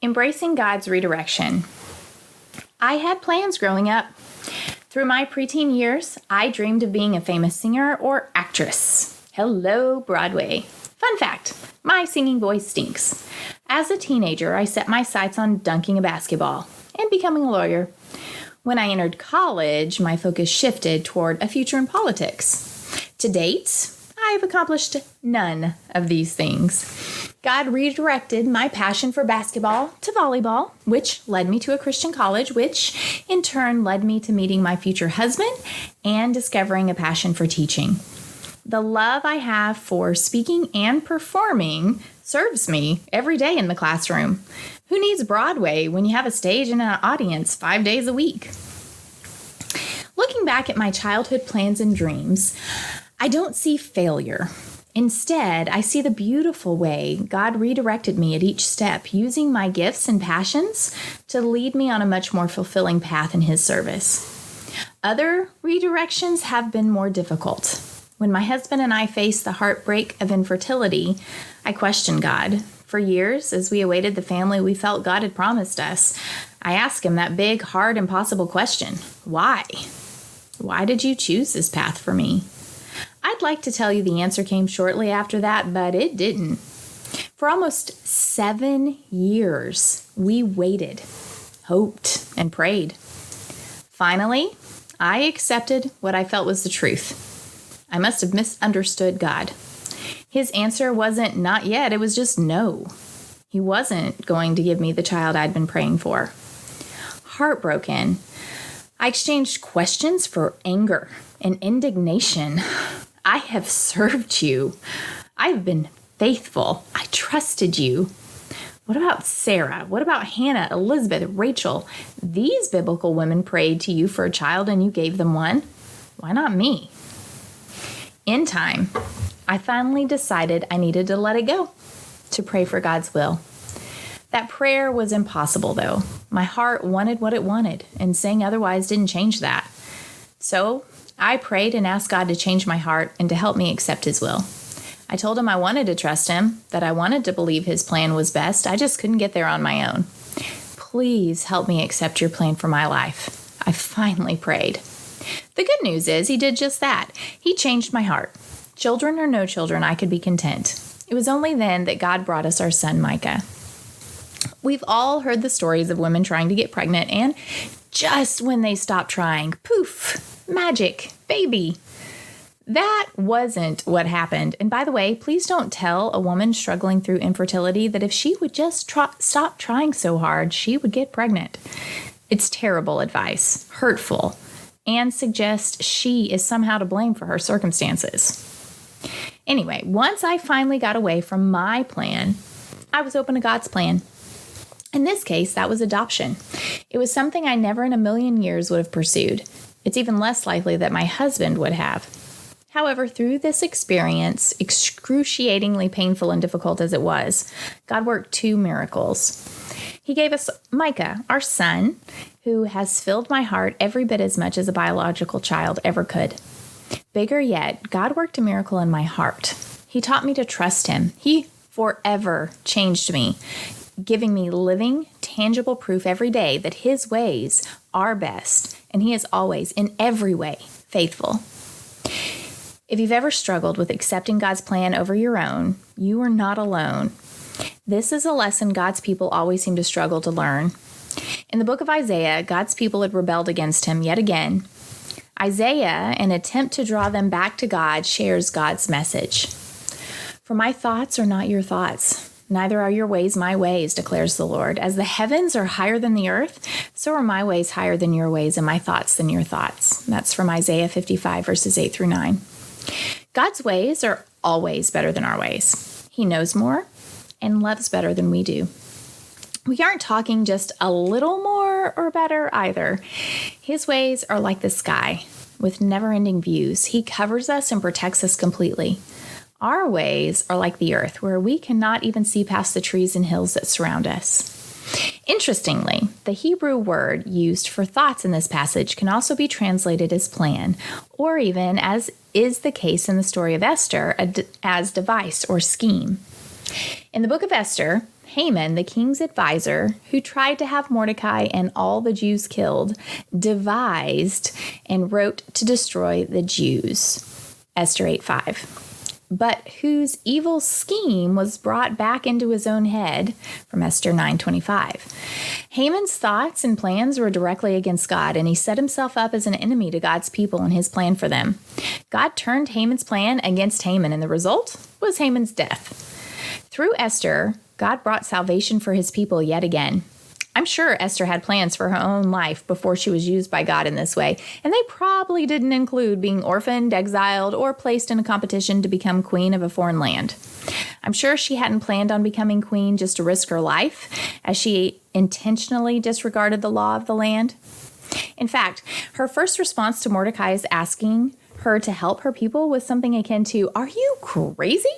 Embracing God's redirection. I had plans growing up. Through my preteen years, I dreamed of being a famous singer or actress. Hello, Broadway. Fun fact, my singing voice stinks. As a teenager, I set my sights on dunking a basketball and becoming a lawyer. When I entered college, my focus shifted toward a future in politics. To date, I have accomplished none of these things. God redirected my passion for basketball to volleyball, which led me to a Christian college, which in turn led me to meeting my future husband and discovering a passion for teaching. The love I have for speaking and performing serves me every day in the classroom. Who needs Broadway when you have a stage and an audience 5 days a week? Looking back at my childhood plans and dreams, I don't see failure. Instead, I see the beautiful way God redirected me at each step, using my gifts and passions to lead me on a much more fulfilling path in His service. Other redirections have been more difficult. When my husband and I faced the heartbreak of infertility, I questioned God. For years, as we awaited the family we felt God had promised us, I asked Him that big, hard, impossible question. Why? Why did you choose this path for me? I'd like to tell you the answer came shortly after that, but it didn't. For almost 7 years, we waited, hoped, and prayed. Finally, I accepted what I felt was the truth. I must have misunderstood God. His answer wasn't not yet, it was just no. He wasn't going to give me the child I'd been praying for. Heartbroken, I exchanged questions for anger and indignation. I have served you. I've been faithful. I trusted you. What about Sarah? What about Hannah, Elizabeth, Rachel? These biblical women prayed to you for a child and you gave them one. Why not me? In time, I finally decided I needed to let it go, to pray for God's will. That prayer was impossible, though. My heart wanted what it wanted, and saying otherwise didn't change that. So I prayed and asked God to change my heart and to help me accept His will. I told Him I wanted to trust Him, that I wanted to believe His plan was best. I just couldn't get there on my own. Please help me accept your plan for my life. I finally prayed. The good news is He did just that. He changed my heart. Children or no children, I could be content. It was only then that God brought us our son, Micah. We've all heard the stories of women trying to get pregnant, and just when they stop trying, poof, magic, baby. That wasn't what happened. And by the way, please don't tell a woman struggling through infertility that if she would just stop trying so hard, she would get pregnant. It's terrible advice, hurtful, and suggests she is somehow to blame for her circumstances. Anyway, once I finally got away from my plan, I was open to God's plan. In this case, that was adoption. It was something I never in a million years would have pursued. It's even less likely that my husband would have. However, through this experience, excruciatingly painful and difficult as it was, God worked 2 miracles. He gave us Micah, our son, who has filled my heart every bit as much as a biological child ever could. Bigger yet, God worked a miracle in my heart. He taught me to trust Him. He forever changed me, giving me living, tangible proof every day that His ways are best, and He is always, in every way, faithful. If you've ever struggled with accepting God's plan over your own, you are not alone. This is a lesson God's people always seem to struggle to learn. In the book of Isaiah, God's people had rebelled against Him yet again. Isaiah, in an attempt to draw them back to God, shares God's message. For my thoughts are not your thoughts, neither are your ways my ways, declares the Lord. As the heavens are higher than the earth, so are my ways higher than your ways, and my thoughts than your thoughts. That's from Isaiah 55, verses 8 through 9. God's ways are always better than our ways. He knows more and loves better than we do. We aren't talking just a little more or better either. His ways are like the sky with never-ending views. He covers us and protects us completely. Our ways are like the earth, where we cannot even see past the trees and hills that surround us. Interestingly, the Hebrew word used for thoughts in this passage can also be translated as plan, or even, as is the case in the story of Esther, as device or scheme. In the book of Esther, Haman, the king's advisor, who tried to have Mordecai and all the Jews killed, devised and wrote to destroy the Jews. Esther 8:5. But whose evil scheme was brought back into his own head, from Esther 9:25. Haman's thoughts and plans were directly against God, and he set himself up as an enemy to God's people and his plan for them. God turned Haman's plan against Haman, and the result was Haman's death. Through Esther, God brought salvation for his people yet again. I'm sure Esther had plans for her own life before she was used by God in this way, and they probably didn't include being orphaned, exiled, or placed in a competition to become queen of a foreign land. I'm sure she hadn't planned on becoming queen just to risk her life, as she intentionally disregarded the law of the land. In fact, her first response to Mordecai is asking her to help her people with something akin to, "Are you crazy?"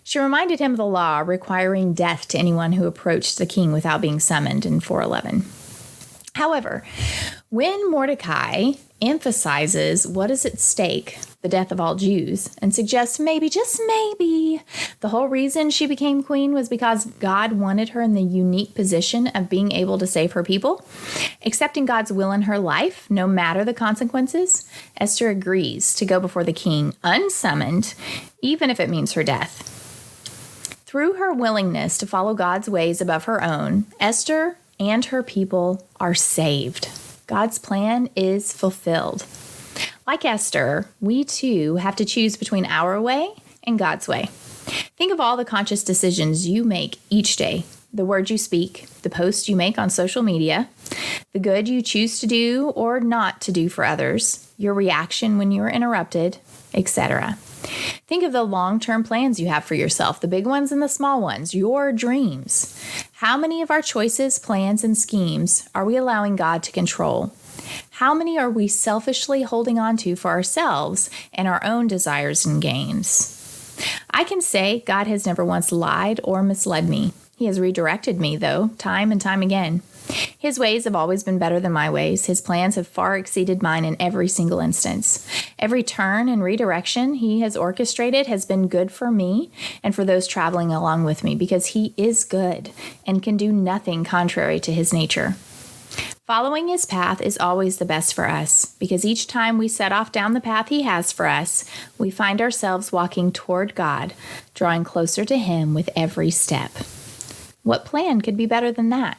She reminded him of the law requiring death to anyone who approached the king without being summoned in 4:11. However, when Mordecai emphasizes what is at stake, the death of all Jews, and suggests maybe, just maybe, the whole reason she became queen was because God wanted her in the unique position of being able to save her people, accepting God's will in her life, no matter the consequences, Esther agrees to go before the king unsummoned, even if it means her death. Through her willingness to follow God's ways above her own, Esther and her people are saved. God's plan is fulfilled. Like Esther, we too have to choose between our way and God's way. Think of all the conscious decisions you make each day, the words you speak, the posts you make on social media, the good you choose to do or not to do for others, your reaction when you are interrupted, etc. Think of the long-term plans you have for yourself, the big ones and the small ones, your dreams. How many of our choices, plans, and schemes are we allowing God to control? How many are we selfishly holding on to for ourselves and our own desires and gains? I can say God has never once lied or misled me. He has redirected me, though, time and time again. His ways have always been better than my ways. His plans have far exceeded mine in every single instance. Every turn and redirection he has orchestrated has been good for me and for those traveling along with me, because he is good and can do nothing contrary to his nature. Following his path is always the best for us, because each time we set off down the path he has for us, we find ourselves walking toward God, drawing closer to him with every step. What plan could be better than that?